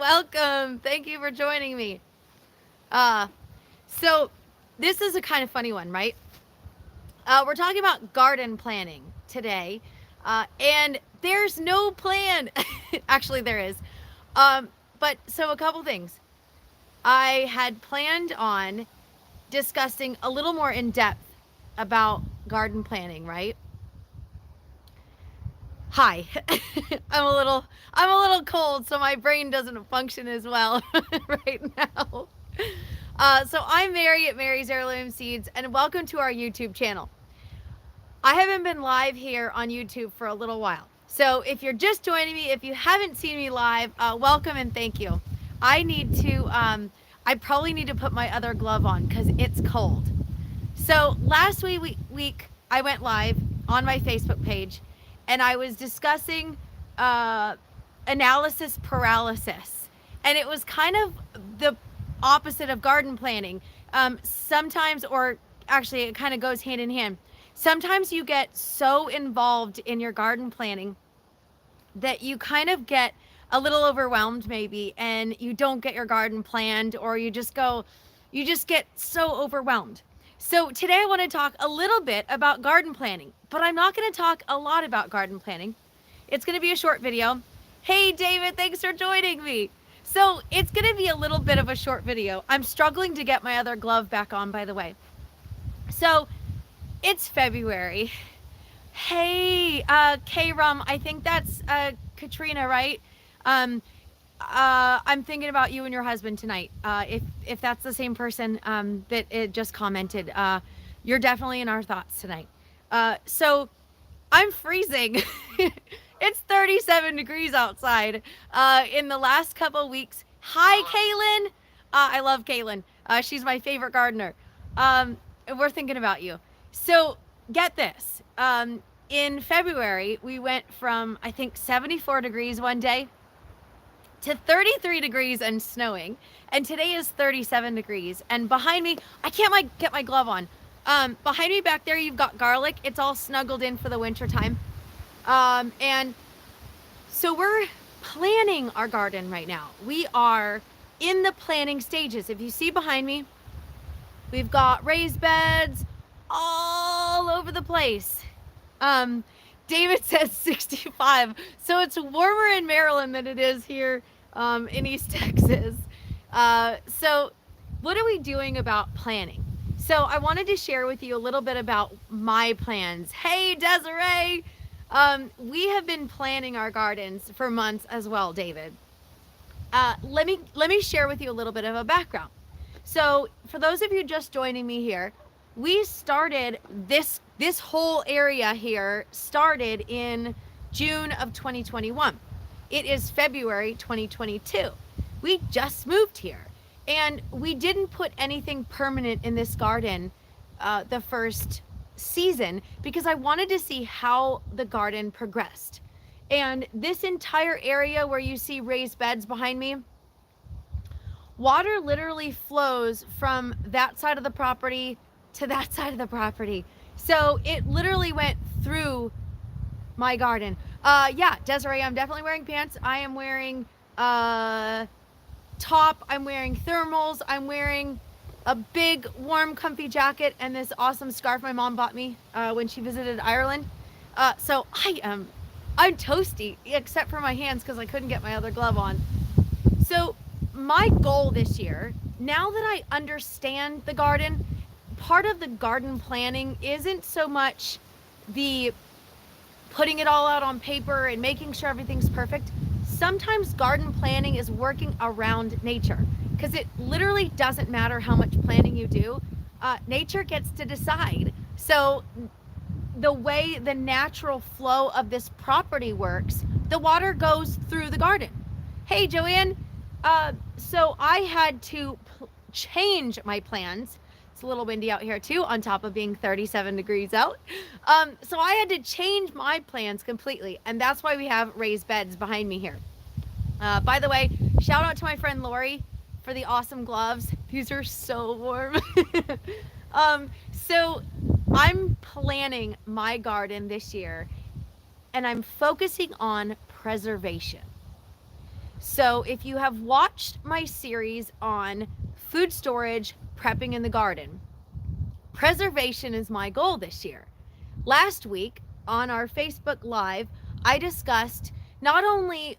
Welcome. Thank you for joining me. Uh, so this is a kind of funny one, right? We're talking about garden planning today, and there's no plan. Actually, there is. But so a couple things. I had planned on discussing a little more in depth about garden planning, right? Hi. I'm a little cold, so my brain doesn't function as well right now. So I'm Mary at Mary's Heirloom Seeds, and welcome to our YouTube channel. I haven't been live here on YouTube for a little while. So if you're just joining me, if you haven't seen me live, welcome and thank you. I probably need to put my other glove on because it's cold. So last week, I went live on my Facebook page and I was discussing analysis paralysis. And it was kind of the opposite of garden planning. Sometimes, or actually, it kind of goes hand in hand. Sometimes you get so involved in your garden planning that you kind of get a little overwhelmed maybe, and you don't get your garden planned, or you just get so overwhelmed. So today I want to talk a little bit about garden planning, but I'm not going to talk a lot about garden planning. It's going to be a short video. Hey David, thanks for joining me. So it's going to be a little bit of a short video. I'm struggling to get my other glove back on, by the way. So it's February. Hey, K-Rum, I think that's Katrina, right? I'm thinking about you and your husband tonight. If that's the same person that it just commented, you're definitely in our thoughts tonight. So I'm freezing. It's 37 degrees outside. In the last couple weeks. Hi, Kaylin. I love Kaylin. She's my favorite gardener. We're thinking about you. So get this. In February, we went from, I think, 74 degrees one day to 33 degrees and snowing. And today is 37 degrees. And behind me, I can't get my glove on. Behind me back there, you've got garlic. It's all snuggled in for the winter time. And so we're planning our garden right now. We are in the planning stages. If you see behind me, we've got raised beds all over the place. David says 65. So it's warmer in Maryland than it is here in East Texas. So what are we doing about planning? So I wanted to share with you a little bit about my plans. Hey, Desiree. We have been planning our gardens for months as well, David. Let me share with you a little bit of a background. So for those of you just joining me here, we started this whole area here started in June of 2021. It is February 2022. We just moved here, and we didn't put anything permanent in this garden the first season because I wanted to see how the garden progressed. And this entire area where you see raised beds behind me, water literally flows from that side of the property to that side of the property. So it literally went through my garden. Yeah, Desiree, I'm definitely wearing pants. I am wearing top. I'm wearing thermals. I'm wearing a big, warm, comfy jacket and this awesome scarf my mom bought me when she visited Ireland. So I'm toasty, except for my hands because I couldn't get my other glove on. So my goal this year, now that I understand the garden, part of the garden planning isn't so much the putting it all out on paper and making sure everything's perfect. Sometimes garden planning is working around nature because it literally doesn't matter how much planning you do. Nature gets to decide. So the way the natural flow of this property works, the water goes through the garden. Hey, Joanne. So I had to change my plans. It's a little windy out here too, on top of being 37 degrees out. So I had to change my plans completely. And that's why we have raised beds behind me here. By the way, shout out to my friend Lori for the awesome gloves. These are so warm. So I'm planning my garden this year, and I'm focusing on preservation. So if you have watched my series on food storage, prepping in the garden, preservation is my goal this year. Last week on our Facebook Live, I discussed not only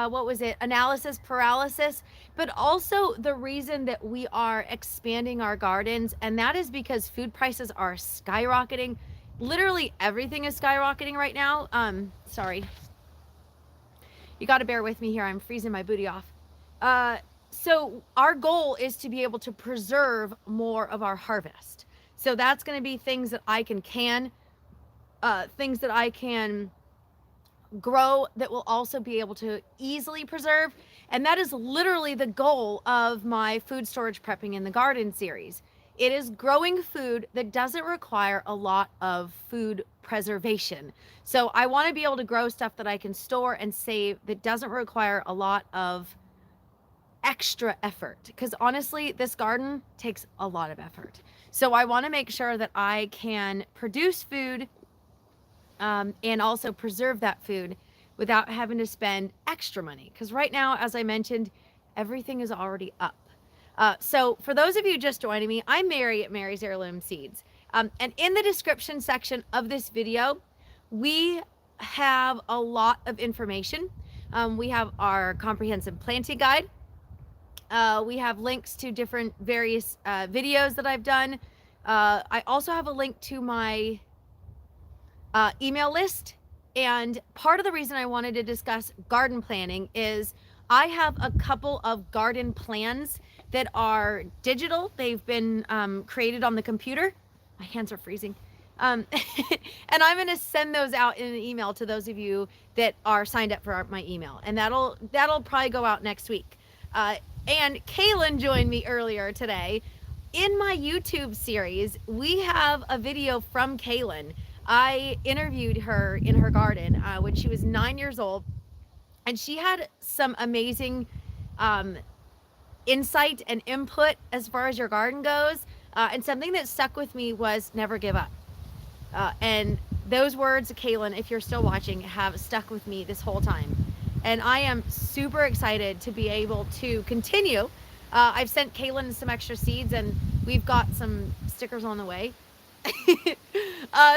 what was it, analysis paralysis, but also the reason that we are expanding our gardens, and that is because food prices are skyrocketing. Literally everything is skyrocketing right now. Sorry, you got to bear with me here. I'm freezing my booty off. Uh, so our goal is to be able to preserve more of our harvest. So that's going to be things that I can, things that I can grow that will also be able to easily preserve. And that is literally the goal of my food storage prepping in the garden series. It is growing food that doesn't require a lot of food preservation. So I want to be able to grow stuff that I can store and save that doesn't require a lot of extra effort, because honestly, this garden takes a lot of effort. So I want to make sure that I can produce food, and also preserve that food without having to spend extra money. Because right now, as I mentioned, everything is already up. So for those of you just joining me, I'm Mary at Mary's Heirloom Seeds. And in the description section of this video, we have a lot of information. We have our comprehensive planting guide. We have links to different various videos that I've done. I also have a link to my email list. And part of the reason I wanted to discuss garden planning is I have a couple of garden plans that are digital. They've been created on the computer. My hands are freezing. And I'm going to send those out in an email to those of you that are signed up for my email. And that'll probably go out next week. And Kaylin joined me earlier today. In my YouTube series, we have a video from Kaylin. I interviewed her in her garden when she was 9 years old, and she had some amazing insight and input as far as your garden goes. And something that stuck with me was never give up. And those words, Kaylin, if you're still watching, have stuck with me this whole time. And I am super excited to be able to continue. I've sent Kaylin some extra seeds, and we've got some stickers on the way.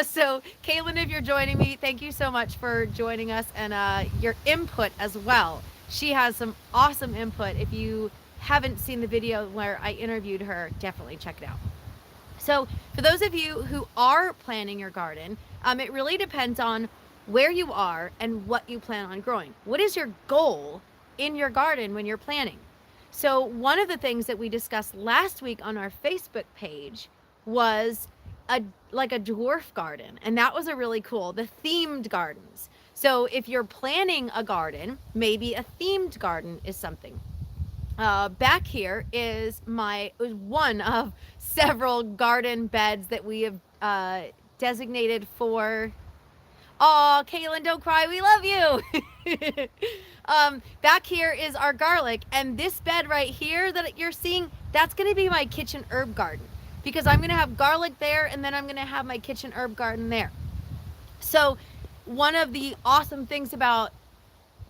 So Kaylin, if you're joining me, thank you so much for joining us, and your input as well. She has some awesome input. If you haven't seen the video where I interviewed her, definitely check it out. So for those of you who are planning your garden, it really depends on where you are and what you plan on growing. What is your goal in your garden when you're planning? So one of the things that we discussed last week on our Facebook page was a dwarf garden, and that was a really cool, the themed gardens. So if you're planning a garden, maybe a themed garden is something. Back here is one of several garden beds that we have designated for. Oh, Kaylin, don't cry. We love you. Back here is our garlic, and this bed right here that you're seeing, that's going to be my kitchen herb garden, because I'm going to have garlic there, and then I'm going to have my kitchen herb garden there. So one of the awesome things about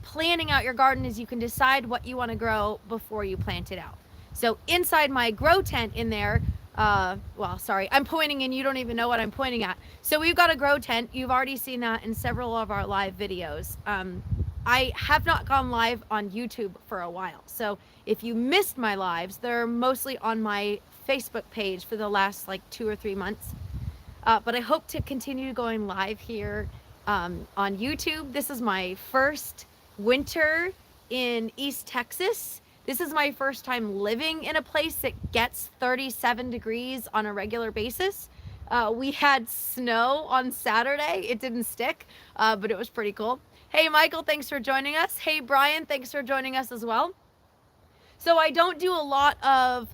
planning out your garden is you can decide what you want to grow before you plant it out. So inside my grow tent in there, well, sorry, I'm pointing and you don't even know what I'm pointing at. So we've got a grow tent. You've already seen that in several of our live videos. I have not gone live on YouTube for a while. So if you missed my lives, they're mostly on my Facebook page for the last like 2 or 3 months. But I hope to continue going live here on YouTube. This is my first winter in East Texas. This is my first time living in a place that gets 37 degrees on a regular basis. We had snow on Saturday. It didn't stick, but it was pretty cool. Hey, Michael, thanks for joining us. Hey, Brian, thanks for joining us as well. So I don't do a lot of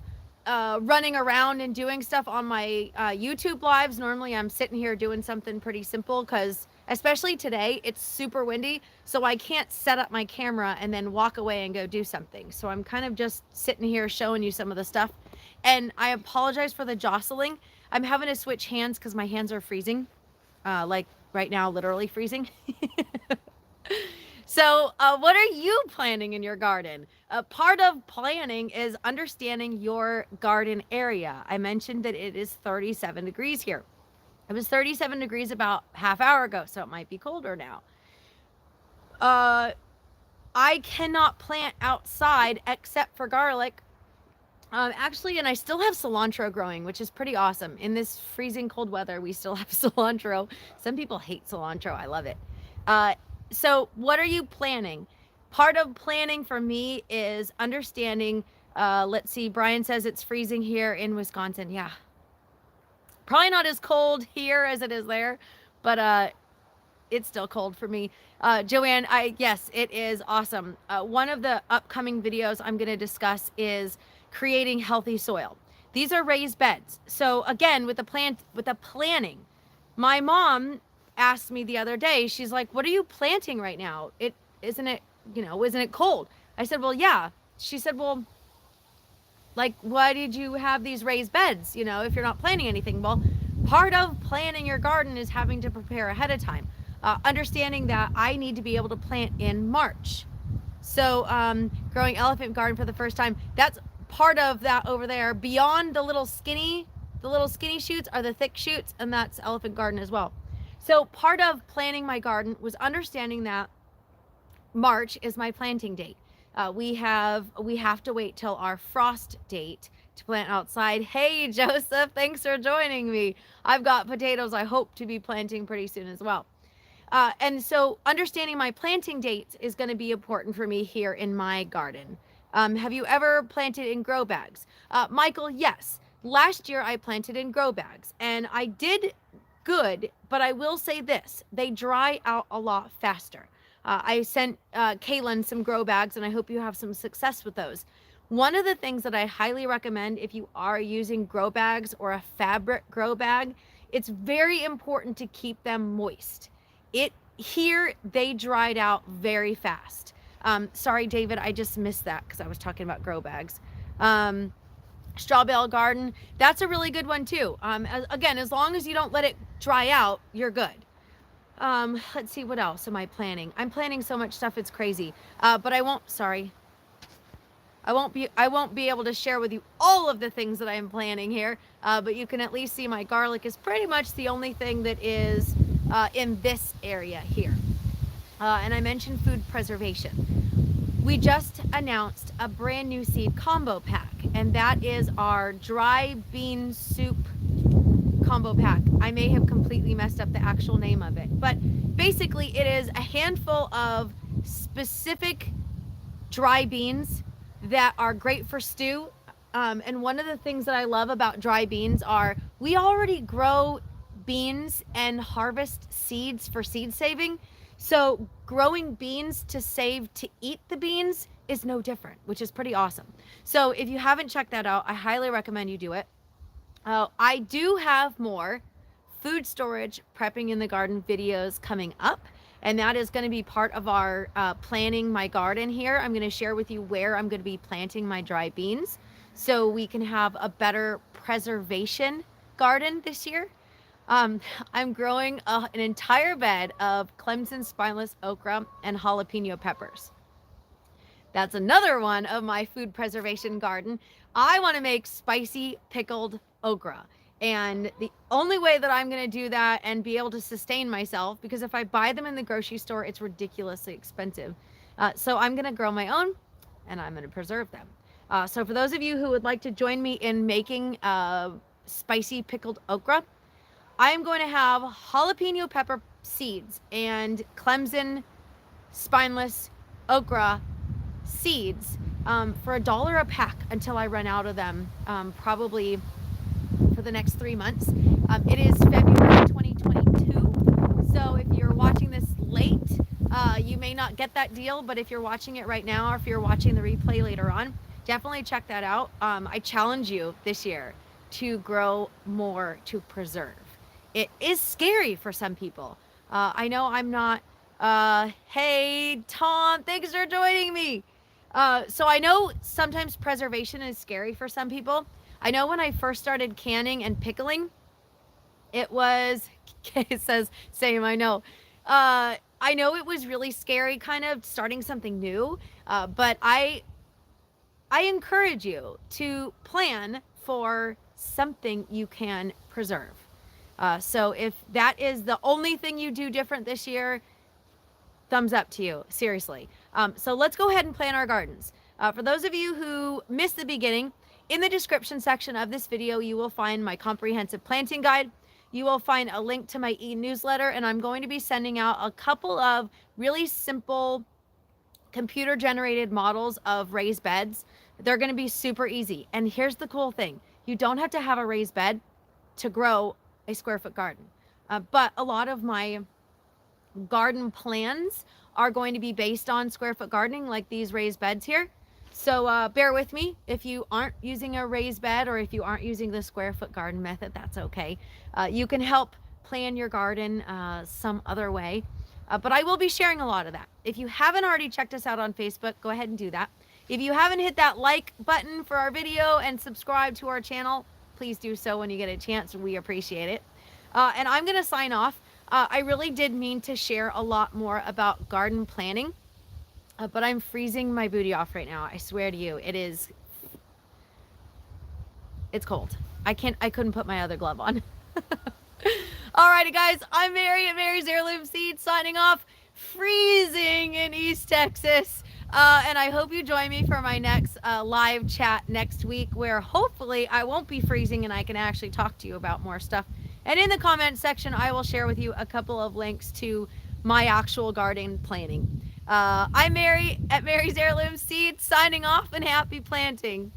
running around and doing stuff on my YouTube lives. Normally I'm sitting here doing something pretty simple, because especially today, it's super windy, so I can't set up my camera and then walk away and go do something. So I'm kind of just sitting here showing you some of the stuff. And I apologize for the jostling. I'm having to switch hands because my hands are freezing. Like right now, literally freezing. So, what are you planting in your garden? Part of planning is understanding your garden area. I mentioned that it is 37 degrees here. It was 37 degrees about half hour ago, so it might be colder now. Uh, I cannot plant outside except for garlic. Actually, and I still have cilantro growing, which is pretty awesome. In this freezing cold weather, we still have cilantro. Some people hate cilantro. I love it. Uh, so, what are you planning? Part of planning for me is understanding. Let's see, Brian says it's freezing here in Wisconsin. Yeah. Probably not as cold here as it is there, but it's still cold for me. Joanne, yes, it is awesome. One of the upcoming videos I'm going to discuss is creating healthy soil. These are raised beds. So again, with the planning, my mom asked me the other day. She's like, "What are you planting right now? Isn't it cold?" I said, "Well, yeah." She said, "Well, like, why did you have these raised beds, if you're not planting anything?" Well, part of planning your garden is having to prepare ahead of time. Understanding that I need to be able to plant in March. So, growing elephant garden for the first time, that's part of that over there. Beyond the little skinny shoots are the thick shoots, and that's elephant garden as well. So, part of planning my garden was understanding that March is my planting date. We have to wait till our frost date to plant outside. Hey, Joseph, thanks for joining me. I've got potatoes I hope to be planting pretty soon as well. And so understanding my planting dates is going to be important for me here in my garden. Have you ever planted in grow bags? Michael, yes. Last year I planted in grow bags and I did good, but I will say this, they dry out a lot faster. I sent Kaylin some grow bags and I hope you have some success with those. One of the things that I highly recommend if you are using grow bags or a fabric grow bag, it's very important to keep them moist. Here they dried out very fast. Sorry, David, I just missed that because I was talking about grow bags. Straw bale garden, that's a really good one too. Again, as long as you don't let it dry out, you're good. Let's see, what else am I planning? I'm planning so much stuff, it's crazy. But I won't be able to share with you all of the things that I am planning here. But you can at least see my garlic is pretty much the only thing that is in this area here. And I mentioned food preservation. We just announced a brand new seed combo pack, and that is our dry bean soup combo pack. I may have completely messed up the actual name of it, but basically it is a handful of specific dry beans that are great for stew. And one of the things that I love about dry beans are we already grow beans and harvest seeds for seed saving. So growing beans to save to eat the beans is no different, which is pretty awesome. So if you haven't checked that out, I highly recommend you do it. I do have more food storage prepping in the garden videos coming up, and that is going to be part of our planning my garden here. I'm going to share with you where I'm going to be planting my dry beans so we can have a better preservation garden this year. I'm growing an entire bed of Clemson spineless okra and jalapeno peppers. That's another one of my food preservation garden. I want to make spicy pickled okra. And the only way that I'm going to do that and be able to sustain myself, because if I buy them in the grocery store, it's ridiculously expensive. So I'm going to grow my own and I'm going to preserve them. So for those of you who would like to join me in making spicy pickled okra, I'm going to have jalapeno pepper seeds and Clemson spineless okra seeds for $1 a pack until I run out of them, probably for the next 3 months. It is February 2022, so if you're watching this late, you may not get that deal, but if you're watching it right now or if you're watching the replay later on, definitely check that out. I challenge you this year to grow more to preserve. It is scary for some people. I know I'm not. Hey, Tom, thanks for joining me. So I know sometimes preservation is scary for some people. I know when I first started canning and pickling, it was, it says, same, I know. I know it was really scary kind of starting something new, but I encourage you to plan for something you can preserve. So if that is the only thing you do different this year, thumbs up to you, seriously. So let's go ahead and plant our gardens. For those of you who missed the beginning, in the description section of this video, you will find my comprehensive planting guide. You will find a link to my e-newsletter, and I'm going to be sending out a couple of really simple computer generated models of raised beds. They're going to be super easy. And here's the cool thing. You don't have to have a raised bed to grow a square foot garden. But a lot of my garden plans are going to be based on square foot gardening, like these raised beds here. So bear with me if you aren't using a raised bed, or if you aren't using the square foot garden method, that's okay. You can help plan your garden some other way. But I will be sharing a lot of that. If you haven't already checked us out on Facebook, go ahead and do that. If you haven't hit that like button for our video and subscribe to our channel, please do so when you get a chance. We appreciate it. And I'm going to sign off. I really did mean to share a lot more about garden planning, but I'm freezing my booty off right now. I swear to you, it's cold. I couldn't put my other glove on. Alrighty guys, I'm Mary at Mary's Heirloom Seeds signing off. Freezing in East Texas. And I hope you join me for my next live chat next week, where hopefully I won't be freezing and I can actually talk to you about more stuff. And in the comment section, I will share with you a couple of links to my actual garden planning. I'm Mary at Mary's Heirloom Seeds signing off, and happy planting.